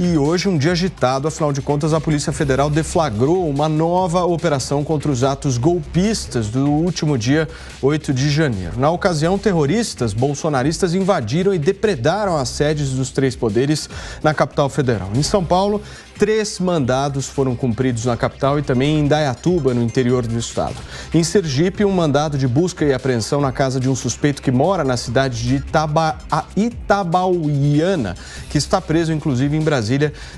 E hoje um dia agitado, afinal de contas a Polícia Federal deflagrou uma nova operação contra os atos golpistas do último dia 8 de janeiro. Na ocasião, terroristas bolsonaristas invadiram e depredaram as sedes dos três poderes na capital federal. Em São Paulo, 3 mandados foram cumpridos na capital e também em Indaiatuba, no interior do estado. Em Sergipe, um mandado de busca e apreensão na casa de um suspeito que mora na cidade de Itabauiana, que está preso inclusive em Brasília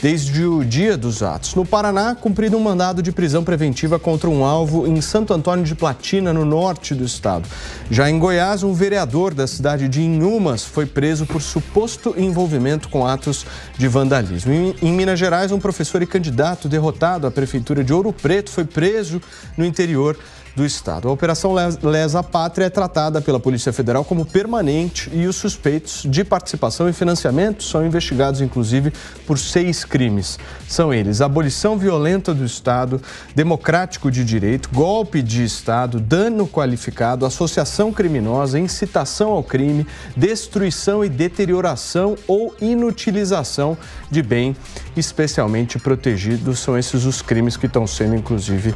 desde o dia dos atos. No Paraná, cumprido um mandado de prisão preventiva contra um alvo em Santo Antônio de Platina, no norte do estado. Já em Goiás, um vereador da cidade de Inhumas foi preso por suposto envolvimento com atos de vandalismo. Em Minas Gerais, um professor e candidato derrotado à prefeitura de Ouro Preto foi preso no interior do estado. A Operação Lesa Pátria é tratada pela Polícia Federal como permanente e os suspeitos de participação e financiamento são investigados, inclusive, por 6 crimes. São eles: abolição violenta do Estado, democrático de direito, golpe de Estado, dano qualificado, associação criminosa, incitação ao crime, destruição e deterioração ou inutilização de bem especialmente protegido. São esses os crimes que estão sendo, inclusive,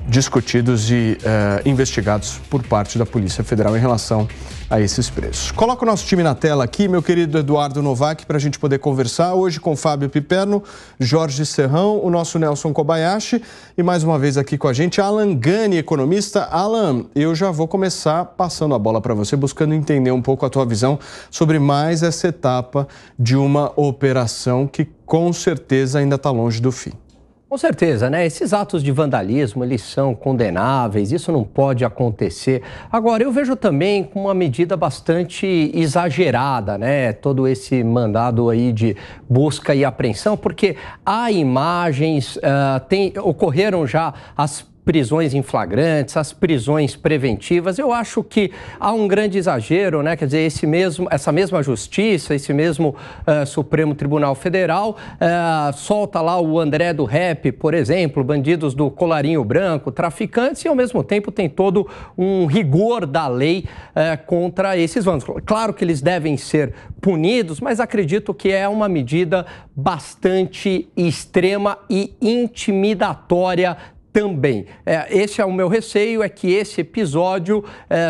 discutidos e investigados por parte da Polícia Federal em relação a esses presos. Coloca o nosso time na tela aqui, meu querido Eduardo Novak, para a gente poder conversar hoje com Fábio Piperno, Jorge Serrão, o nosso Nelson Kobayashi e mais uma vez aqui com a gente, Alan Gani, economista. Alan, eu já vou começar passando a bola para você, buscando entender um pouco a tua visão sobre mais essa etapa de uma operação que com certeza ainda está longe do fim. Com certeza, né? Esses atos de vandalismo, eles são condenáveis, isso não pode acontecer. Agora, eu vejo também com uma medida bastante exagerada, né? Todo esse mandado aí de busca e apreensão, porque há imagens, ocorreram já as prisões em flagrantes, as prisões preventivas. Eu acho que há um grande exagero, né? Quer dizer, essa mesma justiça, esse mesmo Supremo Tribunal Federal solta lá o André do Rap, por exemplo, bandidos do colarinho branco, traficantes, e ao mesmo tempo tem todo um rigor da lei contra esses vândalos. Claro que eles devem ser punidos, mas acredito que é uma medida bastante extrema e intimidatória também. Esse é o meu receio, é que esse episódio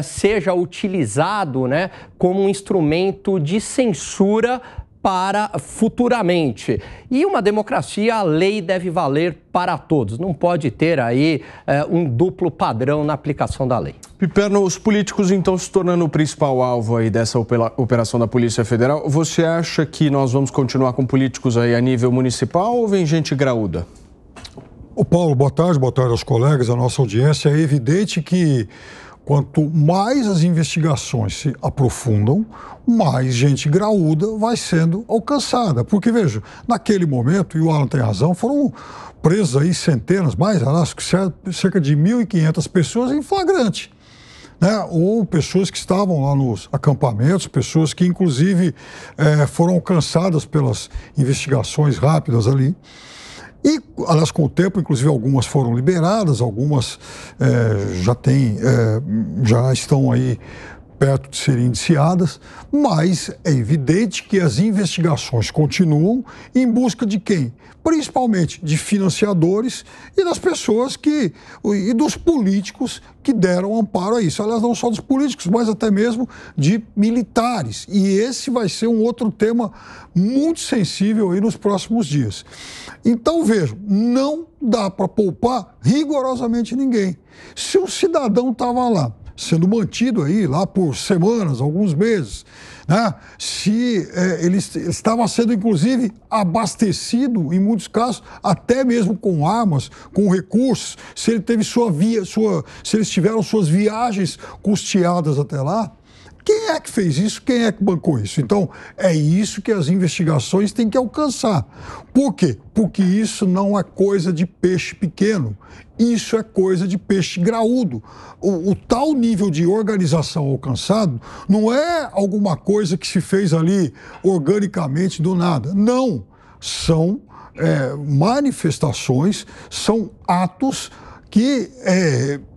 seja utilizado, né, como um instrumento de censura para futuramente. E uma democracia, a lei deve valer para todos. Não pode ter aí um duplo padrão na aplicação da lei. Piperno, os políticos então se tornando o principal alvo aí dessa operação da Polícia Federal. Você acha que nós vamos continuar com políticos aí a nível municipal ou vem gente graúda? Ô Paulo, boa tarde aos colegas, à nossa audiência. É evidente que quanto mais as investigações se aprofundam, mais gente graúda vai sendo alcançada. Porque, veja, naquele momento, e o Alan tem razão, foram presas aí centenas, cerca de 1.500 pessoas em flagrante, né? Ou pessoas que estavam lá nos acampamentos, pessoas que, inclusive, foram alcançadas pelas investigações rápidas ali. E, aliás, com o tempo, inclusive, algumas foram liberadas, algumas já estão aí perto de serem indiciadas, mas é evidente que as investigações continuam em busca de quem? Principalmente de financiadores e das pessoas e dos políticos que deram amparo a isso. Aliás, não só dos políticos, mas até mesmo de militares. E esse vai ser um outro tema muito sensível aí nos próximos dias. Então, vejam, não dá para poupar rigorosamente ninguém. Se um cidadão estava lá, sendo mantido aí lá por semanas, alguns meses, né? Se ele estava sendo, inclusive, abastecido, em muitos casos, até mesmo com armas, com recursos, se ele teve se eles tiveram suas viagens custeadas até lá, quem é que fez isso? Quem é que bancou isso? Então, é isso que as investigações têm que alcançar. Por quê? Porque isso não é coisa de peixe pequeno. Isso é coisa de peixe graúdo. O tal nível de organização alcançado não é alguma coisa que se fez ali organicamente do nada. Não. São manifestações, são atos que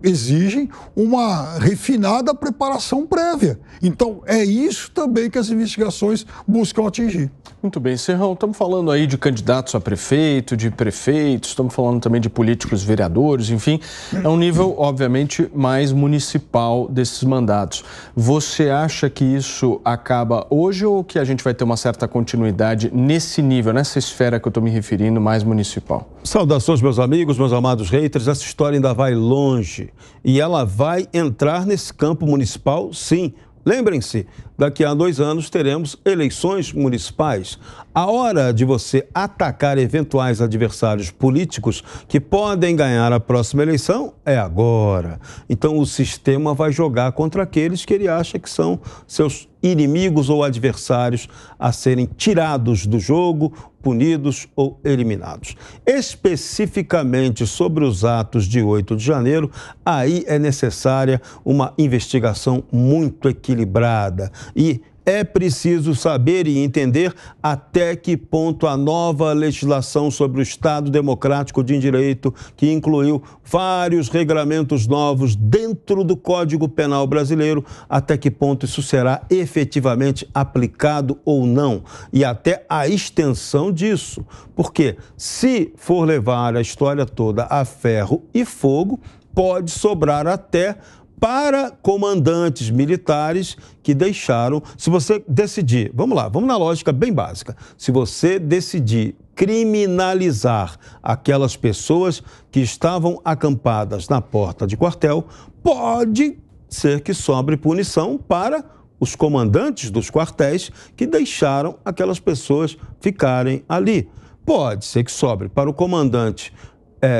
exigem uma refinada preparação prévia. Então, é isso também que as investigações buscam atingir. Muito bem, Serrão, estamos falando aí de candidatos a prefeito, de prefeitos, estamos falando também de políticos vereadores, enfim, é um nível, obviamente, mais municipal desses mandatos. Você acha que isso acaba hoje ou que a gente vai ter uma certa continuidade nesse nível, nessa esfera que eu estou me referindo, mais municipal? Saudações, meus amigos, meus amados haters. Essa história ainda vai longe e ela vai entrar nesse campo municipal, sim. Lembrem-se, daqui a 2 anos teremos eleições municipais. A hora de você atacar eventuais adversários políticos que podem ganhar a próxima eleição é agora. Então o sistema vai jogar contra aqueles que ele acha que são seus inimigos ou adversários a serem tirados do jogo, punidos ou eliminados. Especificamente sobre os atos de 8 de janeiro, aí é necessária uma investigação muito equilibrada e é preciso saber e entender até que ponto a nova legislação sobre o Estado Democrático de Direito, que incluiu vários regramentos novos dentro do Código Penal brasileiro, até que ponto isso será efetivamente aplicado ou não, e até a extensão disso. Porque se for levar a história toda a ferro e fogo, pode sobrar até para comandantes militares que deixaram, se você decidir, vamos lá, vamos na lógica bem básica, se você decidir criminalizar aquelas pessoas que estavam acampadas na porta de quartel, pode ser que sobre punição para os comandantes dos quartéis que deixaram aquelas pessoas ficarem ali. Pode ser que sobre para o comandante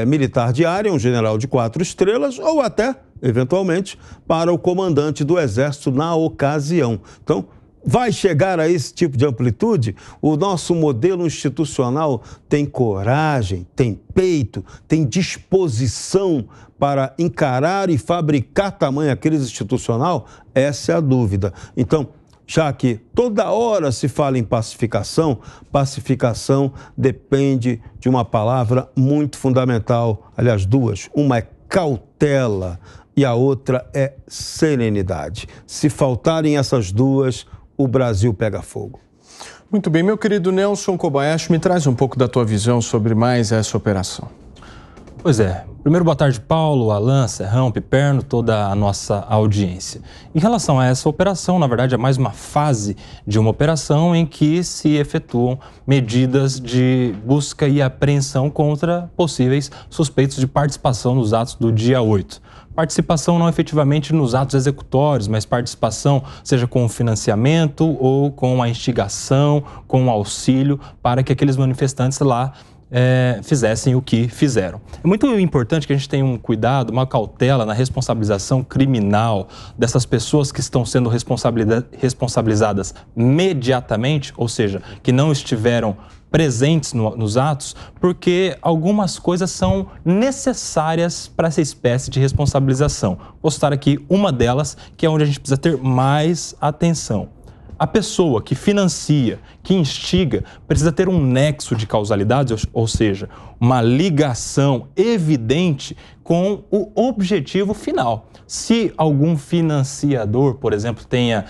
militar de área, um general de 4 estrelas, ou até, eventualmente, para o comandante do Exército na ocasião. Então, vai chegar a esse tipo de amplitude? O nosso modelo institucional tem coragem, tem peito, tem disposição para encarar e fabricar tamanha crise institucional? Essa é a dúvida. Então, já que toda hora se fala em pacificação, pacificação depende de uma palavra muito fundamental, aliás, 2. Uma é cautela e a outra é serenidade. Se faltarem essas 2, o Brasil pega fogo. Muito bem, meu querido Nelson Kobayashi, me traz um pouco da tua visão sobre mais essa operação. Pois é. Primeiro, boa tarde, Paulo, Alan, Serrão, Piperno, toda a nossa audiência. Em relação a essa operação, na verdade, é mais uma fase de uma operação em que se efetuam medidas de busca e apreensão contra possíveis suspeitos de participação nos atos do dia 8. Participação não efetivamente nos atos executórios, mas participação seja com o financiamento ou com a instigação, com o auxílio para que aqueles manifestantes lá fizessem o que fizeram. É muito importante que a gente tenha um cuidado, uma cautela na responsabilização criminal dessas pessoas que estão sendo responsabilizadas mediatamente, ou seja, que não estiveram presentes nos atos, porque algumas coisas são necessárias para essa espécie de responsabilização. Vou citar aqui uma delas, que é onde a gente precisa ter mais atenção. A pessoa que financia, que instiga, precisa ter um nexo de causalidade, ou seja, uma ligação evidente com o objetivo final. Se algum financiador, por exemplo, tenha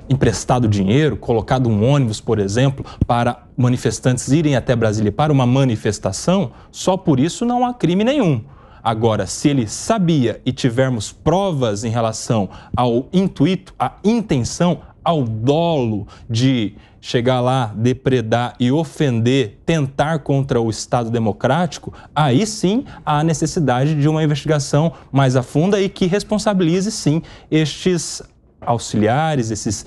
emprestado dinheiro, colocado um ônibus, por exemplo, para manifestantes irem até Brasília para uma manifestação, só por isso não há crime nenhum. Agora, se ele sabia e tivermos provas em relação ao intuito, à intenção, ao dolo de chegar lá, depredar e ofender, tentar contra o Estado Democrático, aí sim há necessidade de uma investigação mais a fundo e que responsabilize sim estes auxiliares, esses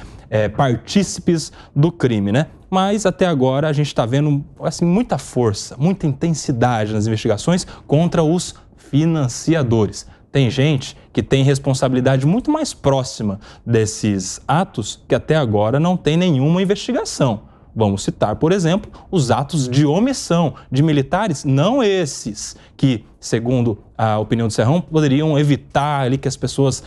partícipes do crime, né? Mas até agora a gente está vendo assim, muita força, muita intensidade nas investigações contra os financiadores. Tem gente que tem responsabilidade muito mais próxima desses atos que até agora não tem nenhuma investigação. Vamos citar, por exemplo, os atos de omissão de militares, não esses que, segundo a opinião do Serrão, poderiam evitar ali que as pessoas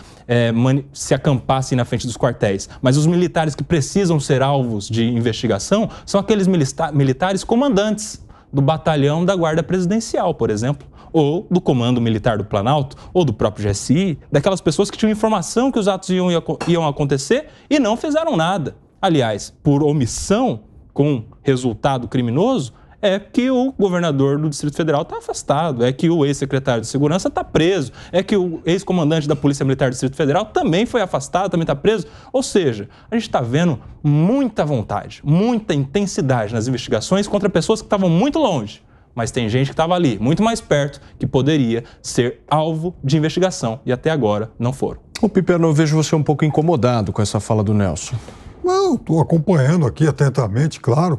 se acampassem na frente dos quartéis. Mas os militares que precisam ser alvos de investigação são aqueles militares comandantes do batalhão da Guarda Presidencial, por exemplo, ou do Comando Militar do Planalto, ou do próprio GSI, daquelas pessoas que tinham informação que os atos iam acontecer e não fizeram nada. Aliás, por omissão, com resultado criminoso, é que o governador do Distrito Federal está afastado, é que o ex-secretário de Segurança está preso, é que o ex-comandante da Polícia Militar do Distrito Federal também foi afastado, também está preso. Ou seja, a gente está vendo muita vontade, muita intensidade nas investigações contra pessoas que estavam muito longe. Mas tem gente que estava ali, muito mais perto, que poderia ser alvo de investigação e até agora não foram. Ô, Piperno, eu vejo você um pouco incomodado com essa fala do Nelson. Não, estou acompanhando aqui atentamente, claro.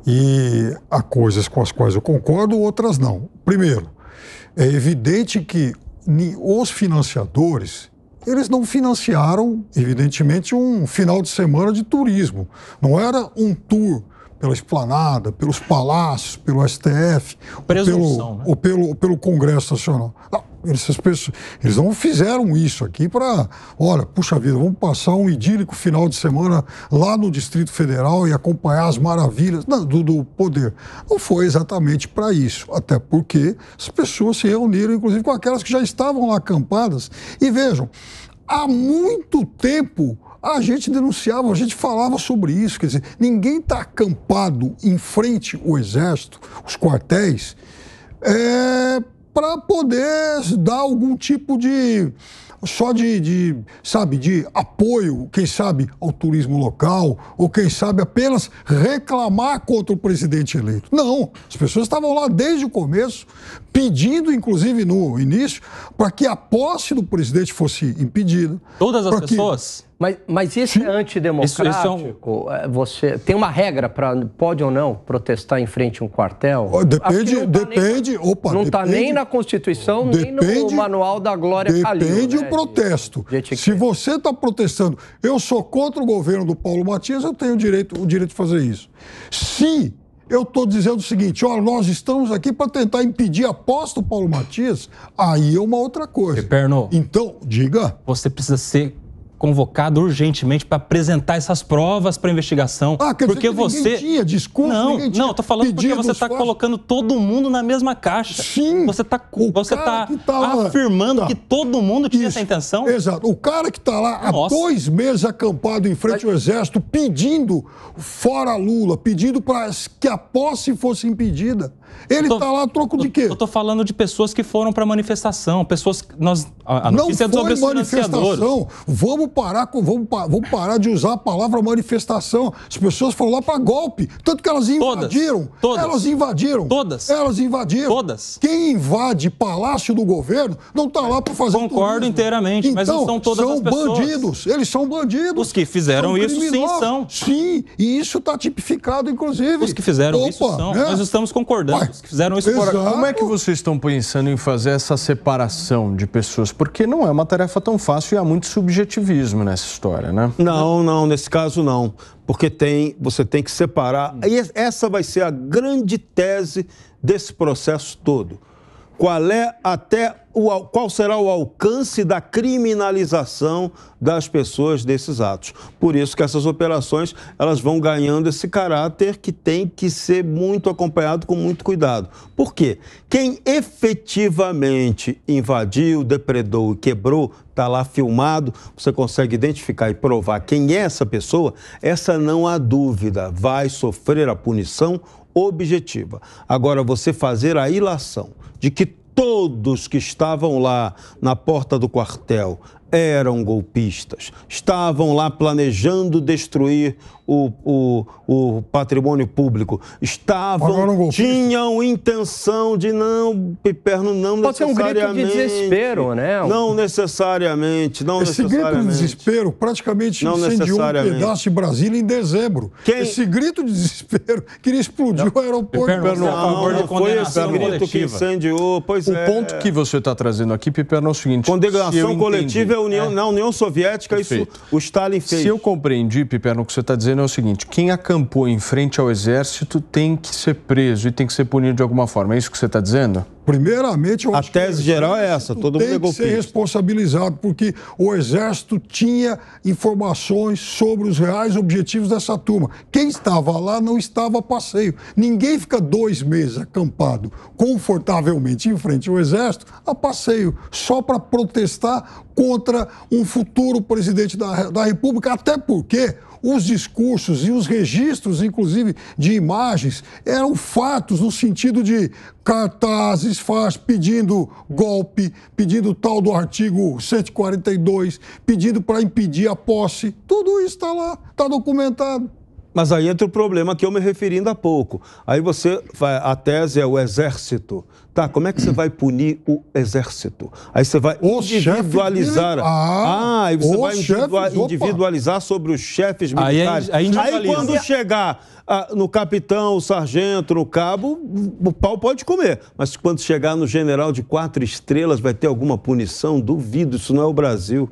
E há coisas com as quais eu concordo, outras não. Primeiro, é evidente que os financiadores, eles não financiaram, evidentemente, um final de semana de turismo. Não era um tour pela Esplanada, pelos palácios, pelo STF, ou pelo Congresso Nacional. Não, eles não fizeram isso aqui para, olha, puxa vida, vamos passar um idílico final de semana lá no Distrito Federal e acompanhar as maravilhas do poder. Não foi exatamente para isso, até porque as pessoas se reuniram, inclusive, com aquelas que já estavam lá acampadas. E vejam, há muito tempo a gente denunciava, a gente falava sobre isso, quer dizer, ninguém está acampado em frente ao Exército, os quartéis, para poder dar algum tipo de apoio, quem sabe, ao turismo local, ou quem sabe apenas reclamar contra o presidente eleito. Não, as pessoas estavam lá desde o começo, pedindo, inclusive no início, para que a posse do presidente fosse impedida. Todas as pessoas? Mas isso é antidemocrático? Você tem uma regra para pode ou não protestar em frente a um quartel? Depende. Não está nem na Constituição, nem no Manual da Glória Calil. Depende o protesto. Se você está protestando, eu sou contra o governo do Paulo Matias, eu tenho o direito de fazer isso. Se eu estou dizendo o seguinte, olha, nós estamos aqui para tentar impedir a posse do Paulo Matias, aí é uma outra coisa. Piperno, então, diga. Você precisa ser convocado urgentemente para apresentar essas provas para investigação. Quer dizer que ninguém tinha discurso, ninguém tinha. Não, estou falando porque você está colocando todo mundo na mesma caixa. Sim. Você está afirmando que todo mundo tinha essa intenção? Exato. O cara que está lá há 2 meses acampado em frente ao Exército, pedindo, fora Lula, pedindo para que a posse fosse impedida. Ele está lá a troco de quê? Eu estou falando de pessoas que foram para manifestação, pessoas que a notícia é sobre os financiadores. Vamos parar de usar a palavra manifestação. As pessoas foram lá para golpe, tanto que elas invadiram. Elas invadiram. Quem invade palácio do governo não está lá para fazer Concordo inteiramente, mas não são todas as pessoas. Bandidos. Eles são bandidos. Os que fizeram isso, sim, são. Sim, e isso está tipificado, inclusive. Os que fizeram isso são. Nós estamos concordando. Os que fizeram isso. Como é que vocês estão pensando em fazer essa separação de pessoas? Porque não é uma tarefa tão fácil e há muito subjetivismo nessa história, né? Não, nesse caso não. Porque você tem que separar. E essa vai ser a grande tese desse processo todo. Qual será o alcance da criminalização das pessoas desses atos? Por isso que essas operações elas vão ganhando esse caráter que tem que ser muito acompanhado com muito cuidado. Por quê? Quem efetivamente invadiu, depredou e quebrou, está lá filmado, você consegue identificar e provar quem é essa pessoa, essa não há dúvida, vai sofrer a punição objetiva. Agora, você fazer a ilação de que todos que estavam lá na porta do quartel eram golpistas, estavam lá planejando destruir o patrimônio público, tinham intenção de Piperno, não pode necessariamente. Ser um grito de desespero, né? Não necessariamente. Esse grito de desespero praticamente incendiou um pedaço de Brasília em dezembro. Esse grito de desespero queria explodir o aeroporto. Não foi esse grito que incendiou, O ponto que você está trazendo aqui, Piperno, é o seguinte... Condenação coletiva na União Soviética, Perfeito. Isso o Stalin fez. Se eu compreendi, Piperno, o que você está dizendo é o seguinte, quem acampou em frente ao Exército tem que ser preso e tem que ser punido de alguma forma. É isso que você está dizendo? primeiramente, eu A acho que tese geral é essa, todo mundo é tem que golpista. ser responsabilizado, porque o Exército tinha informações sobre os reais objetivos dessa turma. Quem estava lá não estava a passeio. Ninguém fica 2 meses acampado confortavelmente em frente ao Exército a passeio, só para protestar contra um futuro presidente da República, até porque os discursos e os registros, inclusive, de imagens, eram fatos no sentido de cartazes, pedindo golpe, pedindo tal do artigo 142, pedindo para impedir a posse. Tudo isso está lá, está documentado. Mas aí entra o problema que eu me referi ainda há pouco. Aí a tese é o Exército. Tá, como é que você vai punir o Exército? Aí você vai individualizar. Aí você vai individualizar sobre os chefes militares. Aí quando chegar no capitão, o sargento, no cabo, o pau pode comer. Mas quando chegar no general de 4 estrelas, vai ter alguma punição? Duvido, isso não é o Brasil.